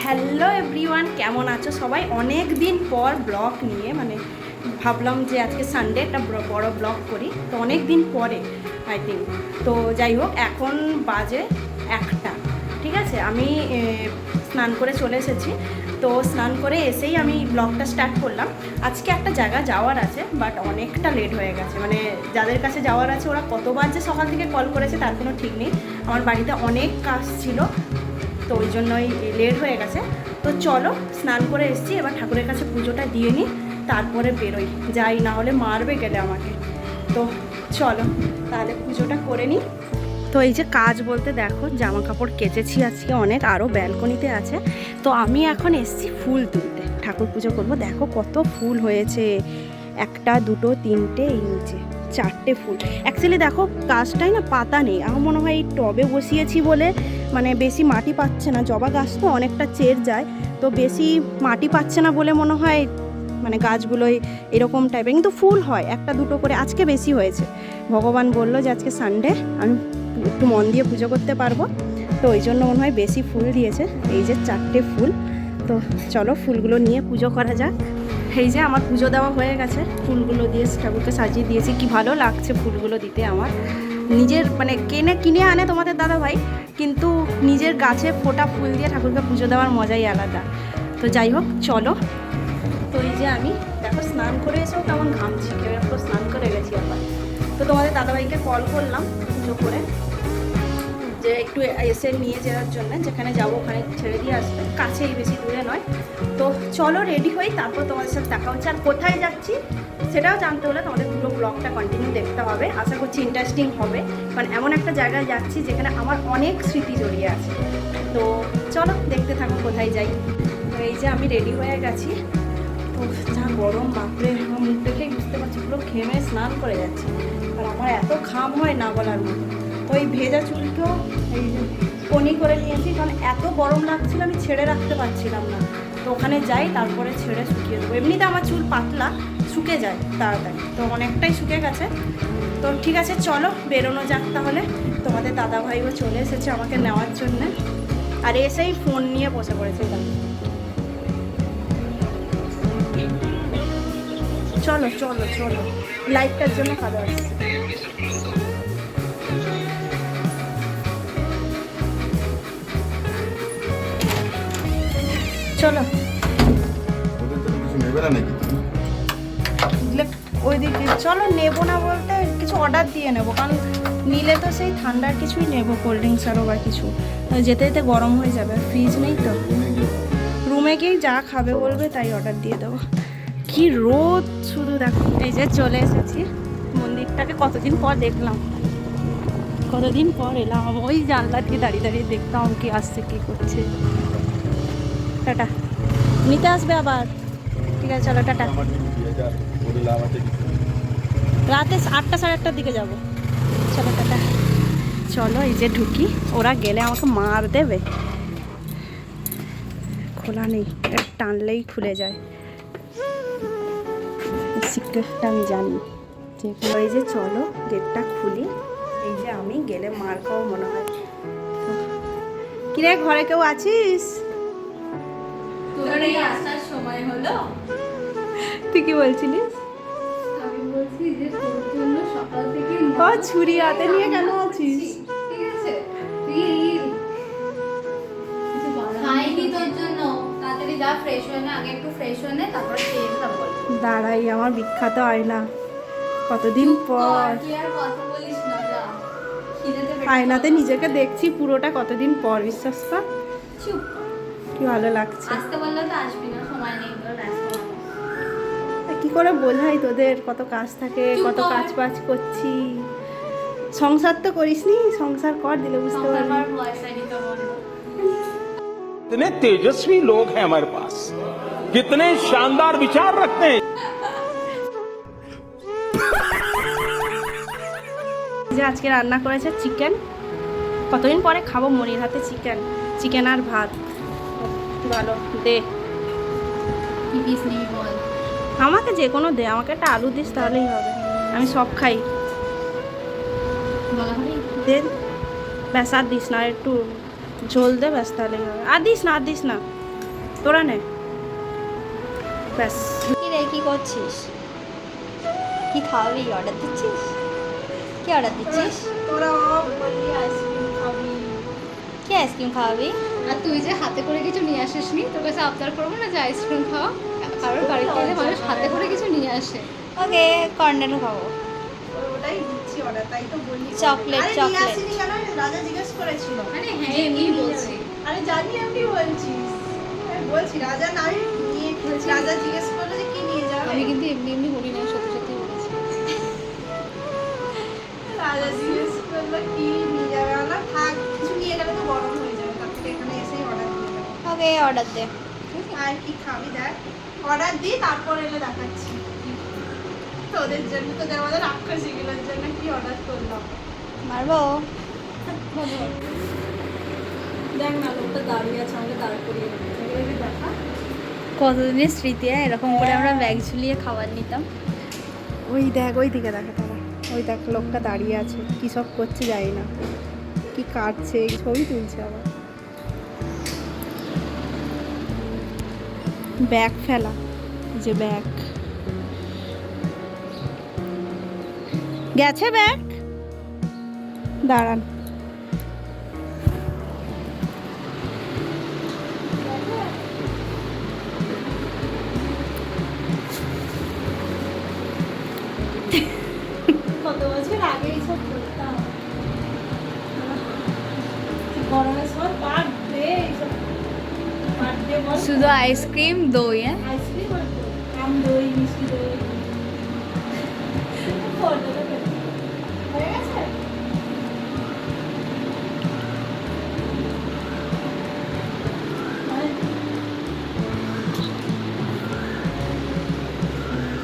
Hello everyone, কেমন আছো সবাই? অনেক দিন পর ব্লগ নিয়ে ভাবলাম যে আজকে সানডে একটা বড় ব্লগ করি। তো অনেক দিন পরে আই থিঙ্ক। তো যাই হোক, এখন বাজে 1টা, ঠিক আছে। আমি স্নান করে চলে এসেছি। তো স্নান করে এসেই আমি ব্লগটা স্টার্ট করলাম। আজকে একটা জায়গা যাওয়ার আছে, বাট অনেকটা লেট হয়ে গেছে। যাদের কাছে যাওয়ার আছে ওরা কতবার যে সকাল থেকে কল করেছে তার কোনো ঠিক নেই। আমার বাড়িতে অনেক কাজ ছিল, তো ওই জন্যই লেট হয়ে গেছে। তো চলো, স্নান করে এসেছি, এবার ঠাকুরের কাছে পুজোটা দিয়ে নিই, তারপরে বেরোই। যাই, না হলে মারবে গেলে আমাকে। তো চলো তাহলে পুজোটা করে নিই। তো এই যে কাজ বলতে দেখো, জামা কাপড় কেচেছি আজকে অনেক, আরও ব্যালকনিতে আছে। তো আমি এখন এসেছি ফুল তুলতে, ঠাকুর পুজো করব। দেখো কত ফুল হয়েছে, 1, 2, 3, এই নিচে 4টে ফুল। অ্যাকচুয়ালি দেখো গাছটাই না পাতা নেই, আমার মনে হয় এই টবে বসিয়েছি বলে বেশি মাটি পাচ্ছে না। জবা গাছ তো অনেকটা চের যায়, তো বেশি মাটি পাচ্ছে না বলে মনে হয় গাছগুলোই এরকম টাইপের। কিন্তু ফুল হয় 1, 2 করে, আজকে বেশি হয়েছে। ভগবান বললো যে আজকে সানডে, আমি একটু মন দিয়ে পুজো করতে পারবো, তো ওই জন্য মনে হয় বেশি ফুল দিয়েছে। এই যে 4টে ফুল। তো চলো ফুলগুলো নিয়ে পুজো করা যাক। এই যে আমার পুজো দেওয়া হয়ে গেছে, ফুলগুলো দিয়ে ঠাকুরকে সাজিয়ে দিয়েছি। কি ভালো লাগছে ফুলগুলো দিতে আমার। নিজের কিনে আনে তোমাদের দাদা ভাই, কিন্তু নিজের গাছে ফোটা ফুল দিয়ে ঠাকুরকে পুজো দেওয়ার মজাই আলাদা। তো যাই হোক চলো। তো এই যে আমি দেখো স্নান করে এসেও তেমন ঘামছি, কেউ স্নান করে গেছি আবার। তো তোমাদের দাদাভাইকে কল করলাম পুজো করে, যে একটু এসে নিয়ে যাওয়ার জন্য, যেখানে যাবো ওখানে ছেড়ে দিয়ে আসবে, কাছেই, বেশি দূরে নয়। তো চলো রেডি হই, তারপর তোমাদের সাথে দেখা হচ্ছে। আর কোথায় যাচ্ছি সেটাও জানতে হলে তোমাদের পুরো ব্লগটা কন্টিনিউ দেখতে হবে। আশা করছি ইন্টারেস্টিং হবে, এমন একটা জায়গায় যাচ্ছি যেখানে আমার অনেক স্মৃতি জড়িয়ে আছে। তো চলো দেখতে থাকো কোথায় যাই। তো এই যে আমি রেডি হয়ে গেছি। তো যা গরম, বাপরে, আমার মুখ দেখেই বুঝতে পারছি পুরো ঘেমে স্নান করে যাচ্ছি। আর আমার এত ঘাম হয় না বলার মতো। তো এই ভেজা চুলকেও এই যে পনি করে নিয়েছি, কারণ এত গরম লাগছিল, আমি ছেড়ে রাখতে পারছিলাম না। তো ওখানে যাই, তারপরে ছেড়ে শুকিয়ে দেবো। এমনিতে আমার চুল পাতলা, শুকে যায় তাড়াতাড়ি, তো অনেকটাই শুকে গেছে। তো ঠিক আছে চলো বেরোনো যাক তাহলে। তোমাদের দাদাভাইও চলে এসেছে আমাকে নেওয়ার জন্যে, আর এসেই ফোন নিয়ে বসে পড়েছে। চলো চলো চলো, লাইটটার জন্য ভালো আছে। চলো ওইদিকে চলো। নেবো না বলতে কিছু অর্ডার দিয়ে নেবো, কারণ নিলে তো সেই ঠান্ডার কিছুই নেবো, কোল্ড ড্রিঙ্কস আরও বা কিছু। যেতে যেতে গরম হয়ে যাবে, ফ্রিজ নেই তো। রুমে গিয়েই যা খাবে বলবে তাই অর্ডার দিয়ে দেবো। কি রোদ শুধু দেখো। এই যে চলে এসেছি মন্দিরটাকে, কতদিন পর দেখলাম, কতদিন পর এলাম। ওই জানলা দিয়ে দাঁড়িয়ে দাঁড়িয়ে দেখতাম কি আসছে কি করছে। টাটা, নিতে আসবে আবার? ঠিক আছে চলো টাটা। রাতে 8টা, 8:30 দিকে যাবো। চলো টাটা। চলো এই যে ঢুকি, ওরা গেলে আমাকে মার দেবে। খোলা নেই, টানলেই খুলে যায়, সিক্রেটটা আমি জানি। ঠিক, এই যে চলো গেটটা খুলি। এই যে আমি গেলে মার খাও মনে হয়। কিরে ঘরে কেউ আছিস? তোর এই আসার সময় হলো? তুই কি বলছিলিস? আমি বলছি যে তোর জন্য সকাল থেকে ও ছুরি হাতে নিয়ে কেন আছিস? ঠিক আছে, তুই কিছু খাইনি তোর জন্য। তাড়াতাড়ি যা, ফ্রেশ হয়ে নে, আগে একটু ফ্রেশ হয়ে নে, তারপর খেয়ে কথা বল। দাঁড়াই, আমার বিখ্যাত আয়না, কতদিন পর। কি আর কথা বলিস না, যা খিদেতে পেটে আয়নাতে নিজেকে দেখছি পুরোটা, কতদিন পর, বিশ্বাস কর। চুপ। কি ভালো লাগছে। আসতে বললে তো আসবি না, সময় নেই তোর, ব্যস্ত মানুষ। কি করে বোঝাই তোদের কত কাজ থাকে, কত কাজ বাজ করছি। সংসার তো করিসনি, সংসার কর, দিলে বুঝতে পারবি। আমার ভয়েস আইনি তো বন্ধ। कितने तेजस्वी लोग हैं हमारे पास, कितने शानदार विचार रखते हैं। যে আজকে রান্না করেছে চিকেন, কতদিন পরে খাবো মনির হাতে চিকেন, চিকেন আর ভাত। ভালো দে, কি পিস নিবি বল? আমাকে যে কোনো দে, আমাকে একটা আলু দিস তাহলেই হবে, আমি সব খাই। বলা হয়নি? দে ব্যাস, আর দিস না, একটু ঝোল দে ব্যাস তাহলেই হবে। আর দিস না, আর দিস না। তোরা নে ব্যাস। কি রে, কি করছিস? কি খাওয়াবি? অর্ডার দিচ্ছিস? কি অর্ডার দিচ্ছিস? তোরা বললি আইসক্রিম খাবি। কি আইসক্রিম খাওয়াবি? আর তুই যে হাতে করে কিছু নিয়ে আসিস নি, তোর কাছে আবদার করবো না যে আইসক্রিম খাওয়া? কারোর বাড়িতে এলে মানুষ হাতে করে কিছু নিয়ে আসে। ওকে, কর্নেল খাবো। ওটাই দিচ্ছি অর্ডার, তাই তো বললি। চকলেট, আরে নিয়ে চকলেট। আসিনি কেন? রাজা জিজ্ঞেস করেছিল। আরে হ্যাঁ, এমনি বলছি। আরে জানি এমনি বলছিস। আমি বলছি রাজা নাই নিয়ে, রাজা জিজ্ঞেস করলো যে কি নিয়ে যাবে। আমি কিন্তু এমনি এমনি বলি না, সত্যি সত্যি বলেছি। রাজা জিজ্ঞেস করলো কি নিয়ে যাবে, আমরা থাক কিছু নিয়ে গেলে তো গরম হয়ে যাবে, তার থেকে এখানে এসেই অর্ডার দিয়ে দেবো। ওকে, অর্ডার দে। আর কি খাবি দেখ, অর্ডার দিই তারপর এলে দেখাচ্ছি। তোদের জন্য, তোদের আমাদের রাক্ষসীগুলোর জন্য কি অর্ডার করলাম। মারবো? দেখ না লোকটা দাঁড়িয়ে আছে, আমাকে দাঁড় করিয়ে দেখা। কতদিনের স্মৃতি, এরকম করে আমরা ব্যাগ ঝুলিয়ে খাবার নিতাম। ওই দেখ, ওই দিকে দেখা তারা, ওই দেখ লোকটা দাঁড়িয়ে আছে, কি সব করছে জানি না, কি কাটছে, ছবি তুলছে আবার। ব্যাগ ফেলা, যে ব্যাগ গেছে, ব্যাগ দাঁড়ান। কত বছর আগে এইসব করতাম, গরমের সময় পার ডে এইসব, পার ডে বল শুধু আইসক্রিম, দই। আইসক্রিম আর দই, আম দই, মিষ্টি দই। ফটোটা কেটে হয়ে গেছে।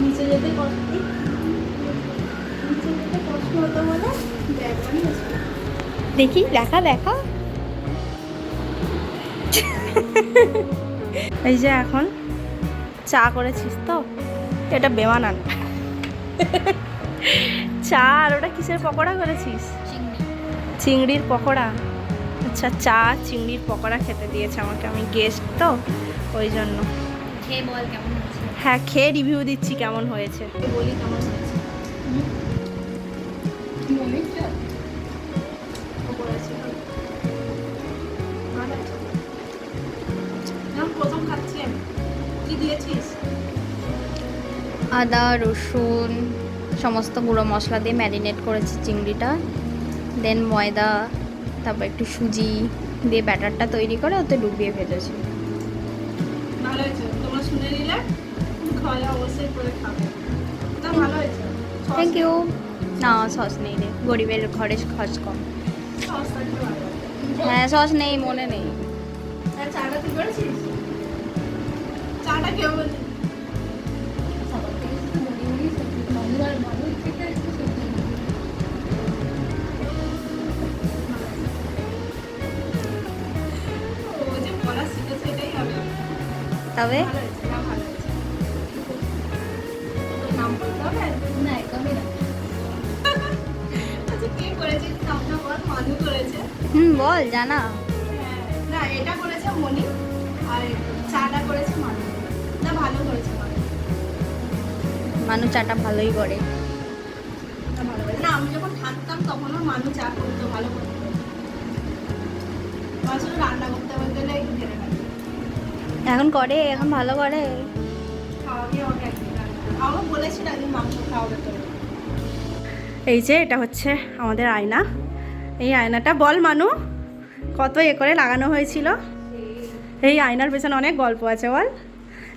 নিচে যেতে কষ্ট, নিচে যেতে কষ্ট হতো বলে ব্যাগ বানিয়েছে। দেখি, দেখা দেখা। এই যে এখন চা করেছিস তো, এটা বেমানান চা, আর ওটা কিসের পকোড়া করেছিস? চিংড়ির পকোড়া। আচ্ছা, চা চিংড়ির পকোড়া খেতে দিয়েছে আমাকে, আমি গেস্ট তো ওই জন্য। খেয়ে বল কেমন হয়েছে। হ্যাঁ, খেয়ে রিভিউ দিচ্ছি কেমন হয়েছে, বলি কেমন হয়েছে। প্রথম খাচ্ছি আমি, কি দিয়েছিস? আদা, রসুন, সমস্ত গুঁড়ো মশলা দিয়ে ম্যারিনেট করেছি চিংড়িটা, দেন ময়দা, তারপর একটু সুজি দিয়ে ব্যাটারটা তৈরি করে ওতে ডুবিয়ে ভেজেছি। ভালো হয়েছে, তোমরা শুনে নিলে, খাওয়া অবশ্যই করে খাবে। না ভালো হয়েছে। Thank you. না, সস নেই রে, গরিবের ঘরে খরচ কম। সস থাকলে ভালো হয়। হ্যাঁ, সস নেই, মনে নেই। আর চাটা তুই করেছিস? চাটা কেউ বললি? ও যে পড়া শিখেছে এটাই হবে। তবে ভালো হয়েছে, না ভালো হয়েছে। তোর নাম বলতে হবে? না, একদমই না। আচ্ছা, কে করেছে নামটা বল। মানু করেছে। বল, জানা। হ্যাঁ, না এটা করেছে মনি, আর চাটা করেছে মানু। না ভালো করেছে মানু। মানু চাটা ভালোই করে। না ভালো করেছে। না আমি যখন থাকতাম তখনও মানু চা করতো, ভালো করতো। আমার শুধু রান্না করতে বলতে গেলে একটু ঢেলে লাগে। এখন করে, এখন ভালো করে। খাওয়াবি আমাকে একদিন রান্না। আমাকে বলেছিল একদিন মাংস খাওয়াবে তো। এই যে এটা হচ্ছে আমাদের আয়না। এই আয়নাটা বল মানু কত করে লাগানো হয়েছিল। এই আয়নার পেছনে অনেক গল্প আছে বল।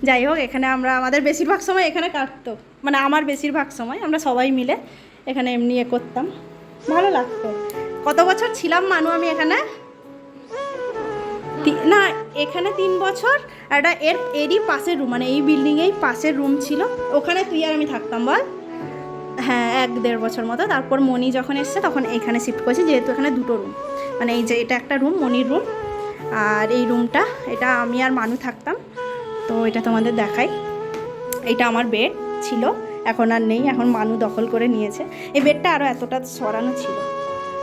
যাই হোক, এখানে আমরা আমাদের বেশিরভাগ সময় এখানে কাটতো, মানে আমার বেশিরভাগ সময় আমরা সবাই মিলে এখানে এমনি করতাম, ভালো লাগতো। কত বছর ছিলাম মানু আমি এখানে? না, এখানে 3 বছর। একটা এরই পাশের রুম, মানে এই বিল্ডিংয়েই পাশের রুম ছিল, ওখানে তুই আর আমি থাকতাম বল। হ্যাঁ, 1-1.5 বছর মতো। তারপর মনি যখন এসছে তখন এখানে শিফট করেছি, যেহেতু এখানে 2টো রুম, মানে এই যে এটা একটা রুম, মনির রুম, আর এই রুমটা এটা আমি আর মানু থাকতাম। তো এটা তোমাদের দেখাই, এইটা আমার বেড ছিল, এখন আর নেই, এখন মানু দখল করে নিয়েছে। এই বেডটা আরও এতটা সরানো ছিল,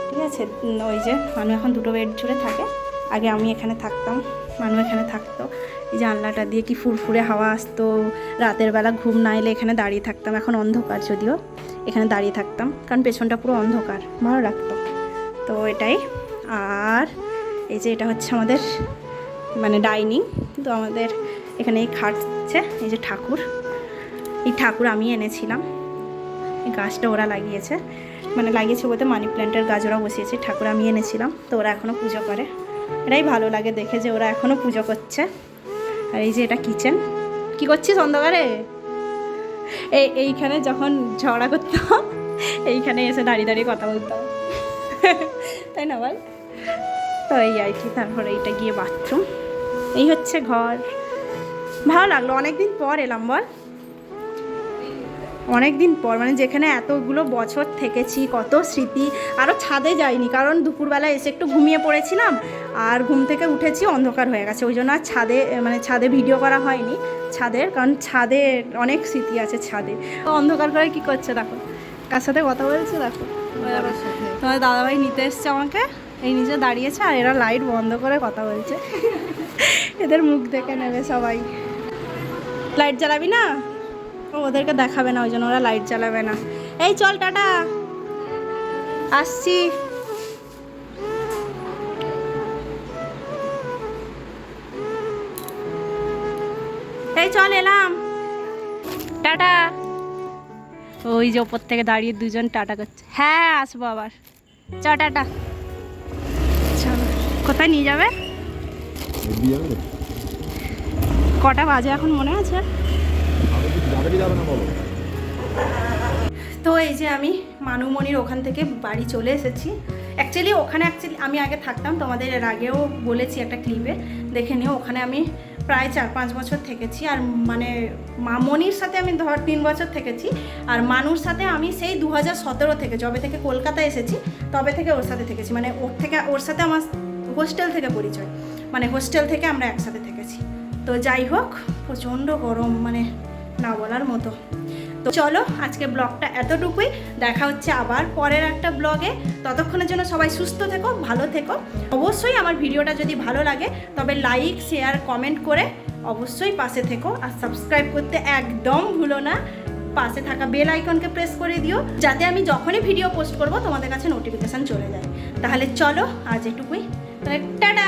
ঠিক আছে। ওই যে মানু এখন 2টো বেড জুড়ে থাকে, আগে আমি এখানে থাকতাম, মানু এখানে থাকতো। এই জানলাটা দিয়ে কি ফুরফুরে হাওয়া আসতো, রাতের বেলা ঘুম না এলে এখানে দাঁড়িয়ে থাকতাম। এখন অন্ধকার যদিও, এখানে দাঁড়িয়ে থাকতাম কারণ পেছনটা পুরো অন্ধকার, ভালো লাগতো। তো এটাই। আর এই যে এটা হচ্ছে আমাদের মানে ডাইনিং। তো আমাদের এখানে এই খাটছে, এই যে ঠাকুর, এই ঠাকুর আমি এনেছিলাম। এই গাছটা ওরা লাগিয়েছে, মানে লাগিয়েছে বলতে মানি প্ল্যান্টের গাছ ওরা বসিয়েছে, ঠাকুর আমি এনেছিলাম। তো ওরা এখনও পুজো করে, এটাই ভালো লাগে দেখে যে ওরা এখনও পুজো করছে। আর এই যে এটা কিচেন। কি করছিস অন্ধকারে? এইখানে যখন ঝগড়া করতাম এইখানে এসে দাঁড়িয়ে দাঁড়িয়ে কথা বলতাম, তাই না বল? তো এই আর কি। তারপরে এইটা গিয়ে বাথরুম। এই হচ্ছে ঘর। ভালো লাগলো, অনেকদিন পর এলাম বল, অনেক দিন পর, মানে যেখানে এতগুলো বছর থেকেছি, কত স্মৃতি। আরও ছাদে যাইনি কারণ দুপুরবেলা এসে একটু ঘুমিয়ে পড়েছিলাম, আর ঘুম থেকে উঠেছি অন্ধকার হয়ে গেছে, ওই জন্য আর ছাদে মানে ছাদে ভিডিও করা হয়নি ছাদের, কারণ ছাদে অনেক স্মৃতি আছে ছাদে। তো অন্ধকার করে কী করছে দেখো, কার সাথে কথা বলছে দেখো, তোমার দাদাভাই নিতে এসছে আমাকে, এই নিচে দাঁড়িয়েছে আর এরা লাইট বন্ধ করে কথা বলছে। এদের মুখ দেখে নেবে সবাই। লাইট জ্বালাবি না? ওদেরকে দেখাবে না, ওই জন্য ওরা লাইট জ্বালাবে না। এই চল টাটা, আসছি। এই চল এলাম, টাটা। ওই যে ওপর থেকে দাঁড়িয়ে দুজন টাটা করছে। হ্যাঁ আসবো আবার, চ টাটা। চলো, কোথায় নিয়ে যাবে? কটা বাজে এখন মনে আছে? তো এই যে আমি মানুমণির ওখান থেকে বাড়ি চলে এসেছি। অ্যাকচুয়ালি আমি আগে থাকতাম, তোমাদের এর আগেও বলেছি একটা ক্লিপে, দেখে নিও। ওখানে আমি প্রায় 4-5 বছর থেকেছি। আর মানে মামনির সাথে আমি 3 বছর থেকেছি, আর মানুর সাথে আমি সেই 2017 থেকে, যবে থেকে কলকাতা এসেছি তবে থেকে ওর সাথে থেকেছি। মানে ওর সাথে আমার হোস্টেল থেকে পরিচয়, মানে হোস্টেল থেকে আমরা একসাথে থেকেছি। তো যাই হোক, প্রচণ্ড গরম, মানে না বলার মতো। তো চলো আজকে ব্লগটা এতটুকুই, দেখা হচ্ছে আবার পরের একটা ব্লগে। ততক্ষণের জন্য সবাই সুস্থ থেকো, ভালো থেকো। অবশ্যই আমার ভিডিওটা যদি ভালো লাগে তবে লাইক, শেয়ার, কমেন্ট করে অবশ্যই পাশে থেকো। আর সাবস্ক্রাইব করতে একদম ভুলো না, পাশে থাকা বেল আইকনকে প্রেস করে দিও, যাতে আমি যখনই ভিডিও পোস্ট করব তোমাদের কাছে নোটিফিকেশান চলে যায়। তাহলে চলো আজ এটুকুই, তাহলে টাটা।